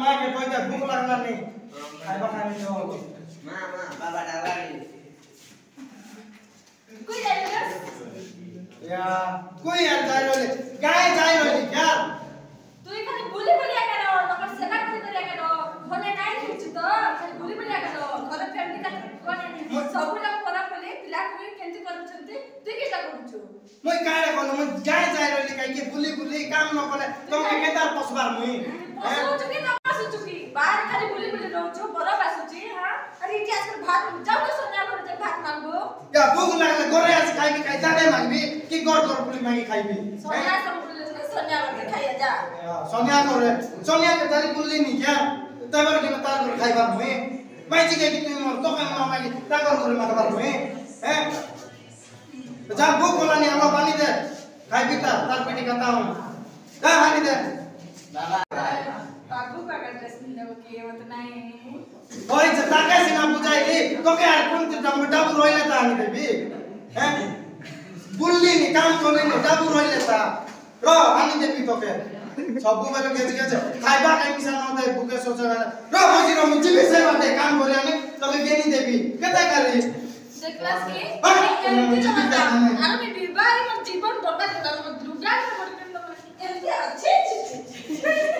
मां के कोई जा भूख लगना नहीं खाइबा खाने जो मां बाबा डालानी कोई जाएगा या कोई यार जाय रोले गाय जाय रोले क्या तू खाली बोली बोली आकर नकर सेना कर करो भले नाही खिच तो खाली बोली बोली आकर घर फैमिली का कोने सब लोग परा बोले पिला को केंति करछंती तू केटा करछु মই काहे कोन মই गाय जाय रोले काहे के बुली बुली काम न करे तुम के केतार पसबार मुई पसु चुकी ना पसु चुकी बाहर खाली बोली बोली रहछु बड़ा बासुची हां अरे इति आजकल भात जाऊ तो सोना कर जे भात मांगबो या भूख लागले गोरे आज खाइ के खाइ जाने मांगबी कि गोर गोर बुली मांगी खाइबी सोना सब बोले सोना कर खाइया जा सोनिया करे सोनिया के तारी बुली नहीं क्या तबर के तार कर खाइबा मुई माइची के कि तुम मोर तो के न मांगी ताकर करे मागबार मुई हैं जा भूख होला नहीं हम पानी दे खाइ पीता तार पेटी खाता हूं जा पानी दे बाबा बाबू का ड्रेस नहीं के मत नहीं ओइ जे ताके सिना बुझाइली तो के यार कोन ते डाबु रोइले ता आनी देबी हैं बुल्ली नि काम कोने नि डाबु रोइले ता रो आनी देबी तो के सब बेले गेज गेज खाइबा काई मिसा न दे भूखे सोच रो मजी रो मिजी बेसे बाटे काम करे आनी तो के गेनी देबी केता करी देखलास की अरे मैं विवाह में जीवन बर्बाद कर लुगा कर एमती अच्छे